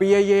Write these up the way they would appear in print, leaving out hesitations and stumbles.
PIA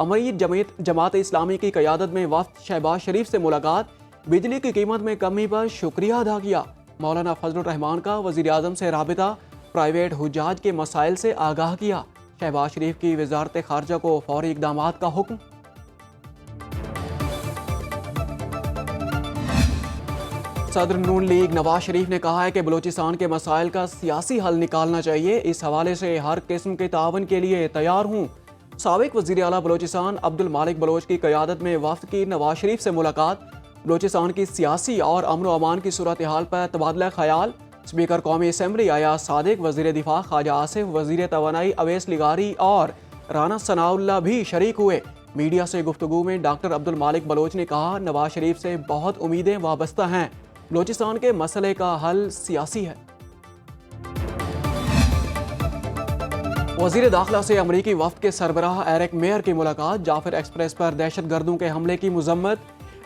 امیر جماعت اسلامی کی قیادت میں وفد شہباز شریف سے ملاقات، بجلی کی قیمت میں کمی پر شکریہ ادا کیا۔ مولانا فضل الرحمان کا وزیر اعظم سے رابطہ، پرائیویٹ حجاج کے مسائل سے آگاہ کیا۔ شہباز شریف کی وزارت خارجہ کو فوری اقدامات کا حکم۔ صدر نون لیگ نواز شریف نے کہا ہے کہ بلوچستان کے مسائل کا سیاسی حل نکالنا چاہیے، اس حوالے سے ہر قسم کے تعاون کے لیے تیار ہوں۔ سابق وزیر اعلیٰ بلوچستان عبد المالک بلوچ کی قیادت میں وفد کی نواز شریف سے ملاقات، بلوچستان کی سیاسی اور امن و امان کی صورتحال پر تبادلہ خیال۔ اسپیکر قومی اسمبلی ایاز صادق، وزیر دفاع خواجہ آصف، وزیر توانائی اویس لغاری اور رانا ثناء اللہ بھی شریک ہوئے۔ میڈیا سے گفتگو میں ڈاکٹر عبد المالک بلوچ نے کہا، نواز شریف سے بہت امیدیں وابستہ ہیں، بلوچستان کے مسئلے کا حل سیاسی ہے۔ وزیر داخلہ سے امریکی وفد کے سربراہ ایرک میئر کی ملاقات، جعفر ایکسپریس پر دہشت گردوں کے حملے کی مذمت،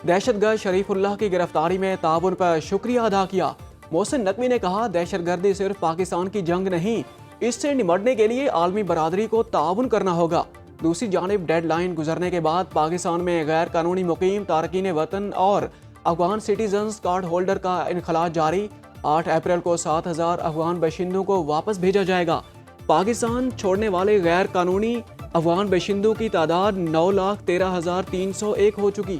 دہشت گرد شریف اللہ کی گرفتاری میں تعاون پر شکریہ ادا کیا۔ محسن نقوی نے کہا، دہشت گردی صرف پاکستان کی جنگ نہیں، اس سے نمٹنے کے لیے عالمی برادری کو تعاون کرنا ہوگا۔ دوسری جانب ڈیڈ لائن گزرنے کے بعد پاکستان میں غیر قانونی مقیم تارکین وطن اور افغان سٹیزنز کارڈ ہولڈر کا انخلاء جاری، 8 اپریل کو 7000 افغان باشندوں کو واپس بھیجا جائے گا۔ پاکستان چھوڑنے والے غیر قانونی افغان باشندوں کی تعداد 9,13,301 ہو چکی۔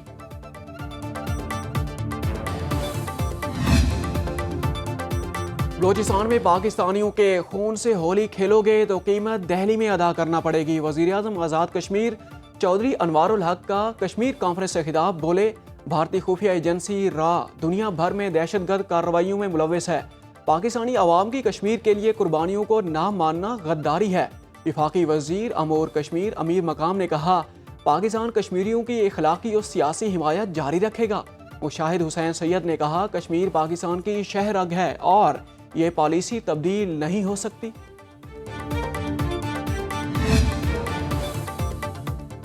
بلوچستان میں پاکستانیوں کے خون سے ہولی کھیلو گے تو قیمت دہلی میں ادا کرنا پڑے گی۔ وزیر اعظم آزاد کشمیر چودھری انوار الحق کا کشمیر کانفرنس سے خطاب، بولے بھارتی خفیہ ایجنسی را دنیا بھر میں دہشت گرد کارروائیوں میں ملوث ہے، پاکستانی عوام کی کشمیر کے لیے قربانیوں کو نہ ماننا غداری ہے۔ وفاقی وزیر امور کشمیر امیر مقام نے کہا، پاکستان کشمیریوں کی اخلاقی اور سیاسی حمایت جاری رکھے گا۔ مشاہد حسین سید نے کہا، کشمیر پاکستان کی شہ رگ ہے اور یہ پالیسی تبدیل نہیں ہو سکتی۔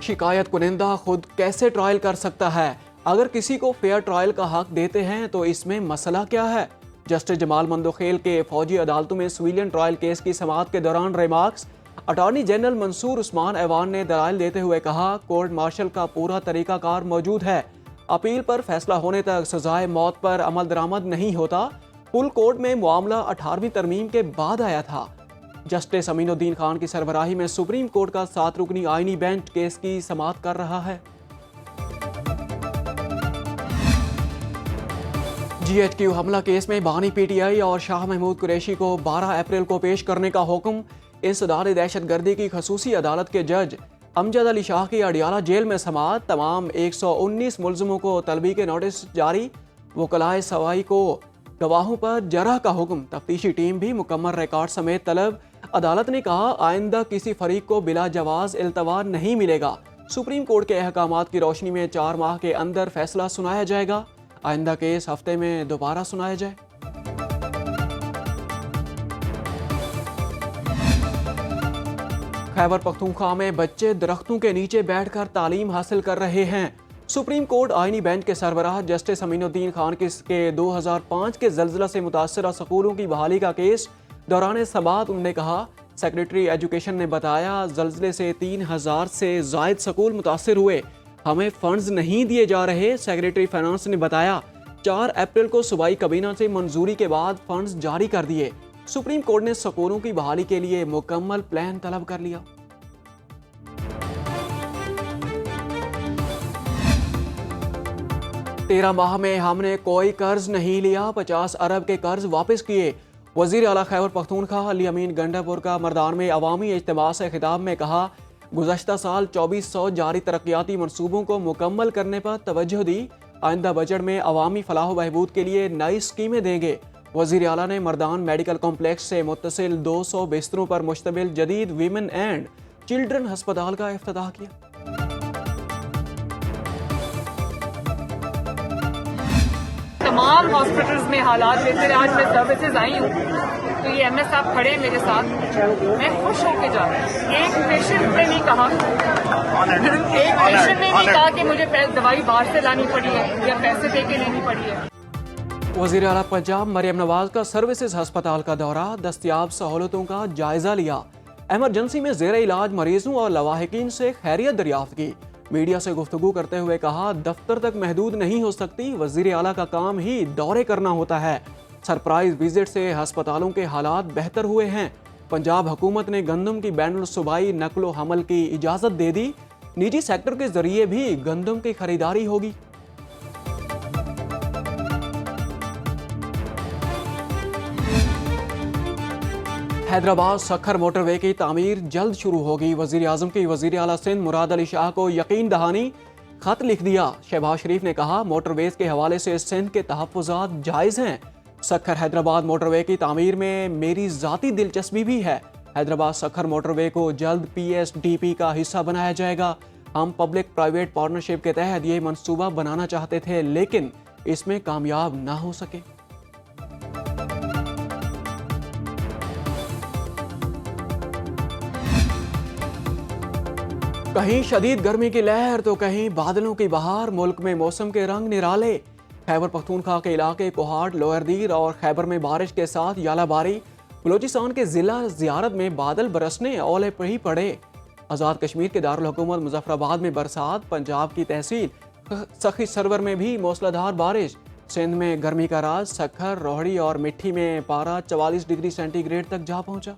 شکایت کنندہ خود کیسے ٹرائل کر سکتا ہے؟ اگر کسی کو فیئر ٹرائل کا حق دیتے ہیں تو اس میں مسئلہ کیا ہے؟ جسٹس جمال مندوخیل کے فوجی عدالتوں میں سویلین ٹرائل کیس کی سماعت کے دوران ریمارکس، اٹارنی جنرل منصور عثمان ایوان نے دلائل دیتے ہوئے کہا، کورٹ مارشل کا پورا طریقہ کار موجود ہے، اپیل پر فیصلہ ہونے تک سزائے موت پر عمل درآمد نہیں ہوتا۔ فل کورٹ میں معاملہ 18ویں ترمیم کے بعد آیا تھا۔ جسٹس امین الدین خان کی سربراہی میں سپریم کورٹ کا 7 رکنی آئینی بینچ کیس کی سماعت کر رہا ہے۔ جی ایچ کیو حملہ کیس میں بانی پی ٹی آئی اور شاہ محمود قریشی کو 12 اپریل کو پیش کرنے کا حکم۔ انسداد دہشت گردی کی خصوصی عدالت کے جج امجد علی شاہ کی اڈیالہ جیل میں سماعت، تمام 119 ملزموں کو طلبی کے نوٹس جاری، وکلائے سوائی کو گواہوں پر جرح کا حکم، تفتیشی ٹیم بھی مکمل ریکارڈ سمیت طلب۔ عدالت نے کہا، آئندہ کسی فریق کو بلا جواز التوا نہیں ملے گا۔ سپریم کورٹ کے احکامات کی روشنی میں 4 ماہ کے اندر فیصلہ سنایا جائے گا، آئندہ کیس ہفتے میں دوبارہ سنایا جائے۔ خیبر پختونخوا میں بچے درختوں کے نیچے بیٹھ کر تعلیم حاصل کر رہے ہیں۔ سپریم کورٹ آئینی بینچ کے سربراہ جسٹس امین الدین خان کے 2005 کے زلزلہ سے متاثرہ سکولوں کی بحالی کا کیس، دوران سماعت انہوں نے کہا، سیکریٹری ایجوکیشن نے بتایا، زلزلے سے 3000 سے زائد سکول متاثر ہوئے، ہمیں فنڈز نہیں دیے جا رہے۔ سیکریٹری فائنانس نے بتایا، 4 اپریل کو صوبائی کابینہ سے منظوری کے بعد فنڈز جاری کر دیے۔ سپریم کورٹ نے سکولوں کی بحالی کے لیے مکمل پلان طلب کر لیا۔ تیرہ ماہ میں ہم نے کوئی قرض نہیں لیا، 50 ارب کے قرض واپس کیے۔ وزیر اعلیٰ خیبر پختونخوا علی امین گنڈا پور کا مردان میں عوامی اجتماع سے خطاب میں کہا، گزشتہ سال 2400 جاری ترقیاتی منصوبوں کو مکمل کرنے پر توجہ دی، آئندہ بجٹ میں عوامی فلاح و بہبود کے لیے نئی اسکیمیں دیں گے۔ وزیر اعلیٰ نے مردان میڈیکل کمپلیکس سے متصل 200 بستروں پر مشتمل جدید ویمن اینڈ چلڈرن ہسپتال کا افتتاح کیا۔ تمام ہاسپٹلز میں حالات بہتر ہیں۔ آج میں سروسز آئی ہوں تو یہ ایم ایس صاحب کھڑے ہیں میرے ساتھ، میں خوش ہو کے جا رہا ہوں۔ ایک پیشنٹ نے نہیں کہا کہ مجھے دوائی باہر سے لانی پڑی ہے یا پیسے دے کے لینی پڑی ہے۔ وزیر اعلیٰ پنجاب مریم نواز کا سروسز ہسپتال کا دورہ، دستیاب سہولتوں کا جائزہ لیا، ایمرجنسی میں زیر علاج مریضوں اور لواحقین سے خیریت دریافت کی۔ میڈیا سے گفتگو کرتے ہوئے کہا دفتر تک محدود نہیں ہو سکتی، وزیر اعلیٰ کا کام ہی دورے کرنا ہوتا ہے۔ سرپرائز وزٹ سے ہسپتالوں کے حالات بہتر ہوئے ہیں۔ پنجاب حکومت نے گندم کی بین الصوبائی نقل و حمل کی اجازت دے دی، نجی سیکٹر کے ذریعے بھی گندم کی خریداری ہوگی۔ حیدرآباد سکھر موٹر وے کی تعمیر جلد شروع ہوگی۔ وزیر اعظم کی وزیر اعلیٰ سندھ مراد علی شاہ کو یقین دہانی خط لکھ دیا۔ شہباز شریف نے کہا موٹر ویز کے حوالے سے سندھ کے تحفظات جائز ہیں۔ سکھر حیدرآباد موٹر وے کی تعمیر میں میری ذاتی دلچسپی بھی ہے۔ حیدرآباد سکھر موٹر وے کو جلد PSDP کا حصہ بنایا جائے گا۔ ہم پبلک پرائیویٹ پارٹنرشپ کے تحت یہ منصوبہ بنانا چاہتے تھے لیکن اس میں کامیاب نہ ہو سکے۔ کہیں شدید گرمی کی لہر تو کہیں بادلوں کی بہار، ملک میں موسم کے رنگ نرالے۔ خیبر پختونخوا کے علاقے کوہاٹ، لوئر دیر اور خیبر میں بارش کے ساتھ یالہ باری۔ بلوچستان کے ضلع زیارت میں بادل برسنے اولے ہی پڑے۔ آزاد کشمیر کے دارالحکومت مظفر آباد میں برسات، پنجاب کی تحصیل سخی سرور میں بھی موسلادھار بارش۔ سندھ میں گرمی کا راز، سکھر، روہڑی اور مٹھی میں پارہ 44 ڈگری سینٹی گریڈ تک جا پہنچا۔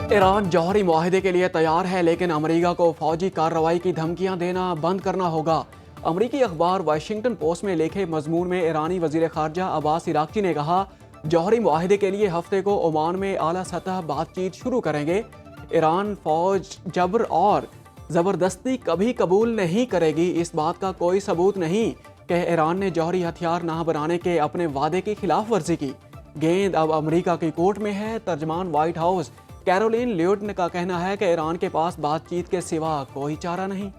ایران جوہری معاہدے کے لیے تیار ہے لیکن امریکہ کو فوجی کارروائی کی دھمکیاں دینا بند کرنا ہوگا۔ امریکی اخبار واشنگٹن پوسٹ میں لکھے مضمون میں ایرانی وزیر خارجہ عباس عراقچی نے کہا جوہری معاہدے کے لیے ہفتے کو عمان میں اعلیٰ سطح بات چیت شروع کریں گے۔ ایران فوج جبر اور زبردستی کبھی قبول نہیں کرے گی۔ اس بات کا کوئی ثبوت نہیں کہ ایران نے جوہری ہتھیار نہ بنانے کے اپنے وعدے کی خلاف ورزی کی۔ گیند اب امریکہ کی کورٹ میں ہے۔ ترجمان وائٹ ہاؤس کیرولین لیوٹ کا کہنا ہے کہ ایران کے پاس بات چیت کے سوا کوئی چارہ نہیں۔